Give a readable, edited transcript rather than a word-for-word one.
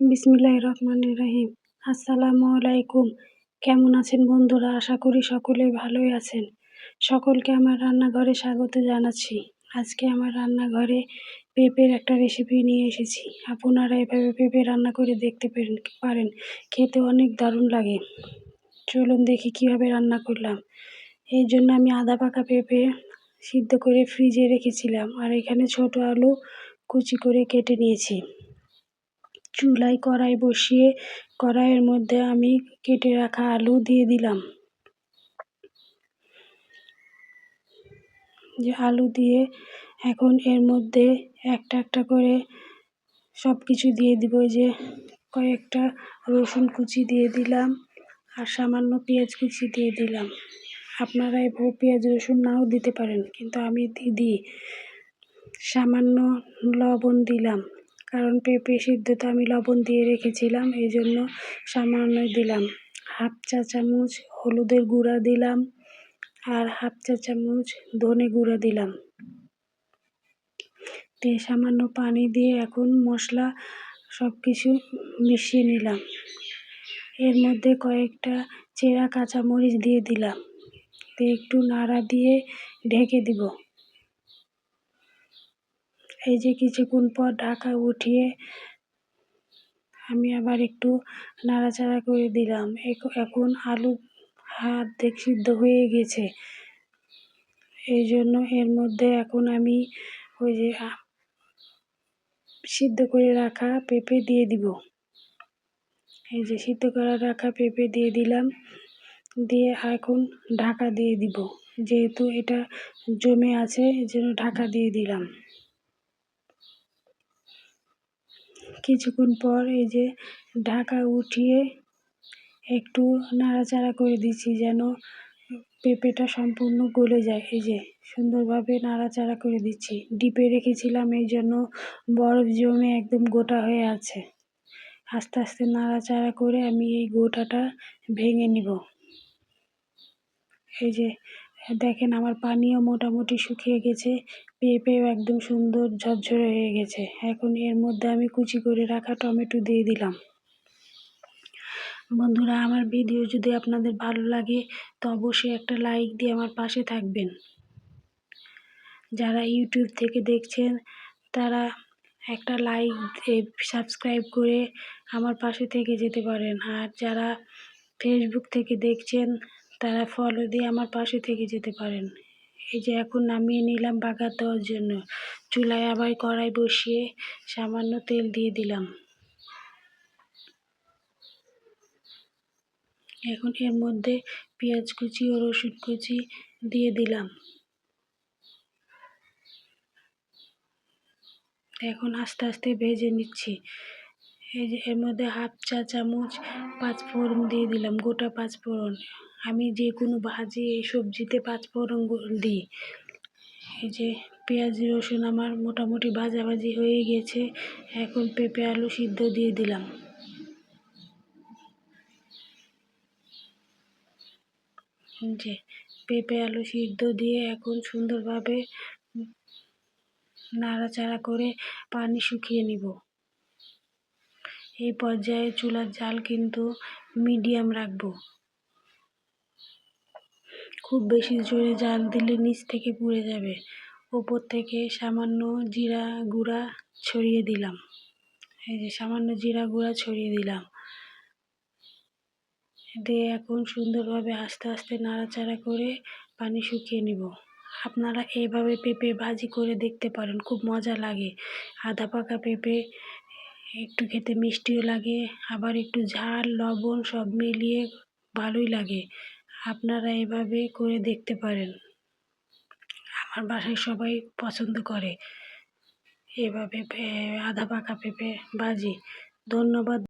বিসমিল্লাহির রহমানির রহিম। আসসালামু আলাইকুম। কেমন আছেন বন্ধুরা? আশা করি সকলেই ভালোই আছেন। সকলকে আমার রান্নাঘরে স্বাগত জানাচ্ছি। আজকে আমার রান্নাঘরে পেঁপের একটা রেসিপি নিয়ে এসেছি। আপনারা এভাবে পেঁপে রান্না করে দেখতে পারেন। খেতে অনেক দারুণ লাগে। চলুন দেখি কিভাবে রান্না করলাম। এই জন্য আমি আধা পাকা পেঁপে সিদ্ধ করে ফ্রিজে রেখেছিলাম, আর এখানে ছোট আলু কুচি করে কেটে নিয়েছি। চুলায় কড়াই বসিয়ে কড়াইয়ের মধ্যে আমি কেটে রাখা আলু দিয়ে দিলাম। আলু দিয়ে এখন এর মধ্যে একটা একটা করে সব কিছু দিয়ে দিব। কয়েকটা রসুন কুচি দিয়ে দিলাম, আর সামান্য পেঁয়াজ কুচি দিয়ে দিলাম। আপনারা এভাবে পেঁয়াজ রসুন নাও দিতে পারেন, কিন্তু আমি দিই। সামান্য লবণ দিলাম, কারণ পেঁপে সিদ্ধতে আমি লবণ দিয়ে রেখেছিলাম, এই জন্য সামান্য দিলাম। হাফ চা চামচ হলুদের গুঁড়া দিলাম, আর হাফ চা চামচ ধনে গুঁড়া দিলাম। দিয়ে সামান্য পানি দিয়ে এখন মশলা সব কিছু মিশিয়ে নিলাম। এর মধ্যে কয়েকটা চেরা কাঁচামরিচ দিয়ে দিলাম। দিয়ে একটু নাড়া দিয়ে ঢেকে দিব। এই যে কিছুক্ষণ পর ঢাকা উঠিয়ে আমি আবার একটু নাড়াচাড়া করে দিলাম। এখন আলু অর্ধেক সিদ্ধ হয়ে গেছে, এই জন্য এর মধ্যে এখন আমি সিদ্ধ করে রাখা পেঁপে দিয়ে দিব। এই যে সিদ্ধ করে রাখা পেঁপে দিয়ে দিলাম, দিয়ে এখন ঢাকা দিয়ে দিব। যেহেতু এটা জমে আছে, এই জন্য ঢাকা দিয়ে দিলাম। কিছুক্ষণ পর এই যে ঢাকা উঠিয়ে একটু নাড়াচাড়া করে দিচ্ছি, যেন পেঁপেটা সম্পূর্ণ গলে যায়। এই যে সুন্দরভাবে নাড়াচাড়া করে দিচ্ছি। ডিপে রেখেছিলাম, এই জন্য বরফ জমে একদম গোটা হয়ে আছে। আস্তে আস্তে নাড়াচাড়া করে আমি এই গোটাটা ভেঙে নিব। এই যে দেখেন, আমার পানিও মোটামুটি শুকিয়ে গেছে, পেঁপেও একদম সুন্দর ঝরঝরে হয়ে গেছে। এখন এর মধ্যে আমি কুচি করে রাখা টমেটো দিয়ে দিলাম। বন্ধুরা, আমার ভিডিও যদি আপনাদের ভালো লাগে তো অবশ্যই একটা লাইক দিয়ে আমার পাশে থাকবেন। যারা ইউটিউব থেকে দেখছেন তারা একটা লাইক সাবস্ক্রাইব করে আমার পাশে থেকে যেতে পারেন, আর যারা ফেসবুক থেকে দেখছেন তারা ফলো দিয়ে আমার পাশে থেকে যেতে পারেন। এই যে এখন নামিয়ে নিলাম বাগার দেওয়ার জন্য। চুলায় আবার কড়াই বসিয়ে সামান্য তেল দিয়ে দিলাম। এখন এর মধ্যে পেঁয়াজ কুচি ও রসুন কুচি দিয়ে দিলাম। এখন আস্তে আস্তে ভেজে নিচ্ছি। এই যে এর মধ্যে হাফ চা চামচ পাঁচফোড়ন দিয়ে দিলাম, গোটা পাঁচফোড়ন। আমি যে কোনো ভাজি এই সবজিতে পাঁচফোড়ন দিই। এই যে পেঁয়াজ রসুন আমার মোটামুটি ভাজাভাজি হয়ে গেছে। এখন পেঁপে আলু সিদ্ধ দিয়ে দিলাম। যে পেঁপে আলু সিদ্ধ দিয়ে এখন সুন্দরভাবে নাড়াচাড়া করে পানি শুকিয়ে নিব। এই পর্যায়ে চুলার জাল কিন্তু মিডিয়াম রাখবো। খুব বেশি জোরে জাল দিলে নিচ থেকে পুড়ে যাবে। ওপর থেকে সামান্য জিরা গুঁড়া ছড়িয়ে দিলাম। এই যে সামান্য জিরা গুঁড়া ছড়িয়ে দিলাম। দিয়ে এখন সুন্দরভাবে আস্তে আস্তে নাড়াচাড়া করে পানি শুকিয়ে নিব। আপনারা এইভাবে পেঁপে ভাজি করে দেখতে পারেন, খুব মজা লাগে। আধা পাকা পেঁপে একটু খেতে মিষ্টিও লাগে, আবার একটু ঝাল লবণ সব মিলিয়ে ভালোই লাগে। আপনারা এভাবে করে দেখতে পারেন। আমার বাসায় সবাই পছন্দ করে এভাবে আধা পাকা পেঁপে ভাজি। ধন্যবাদ।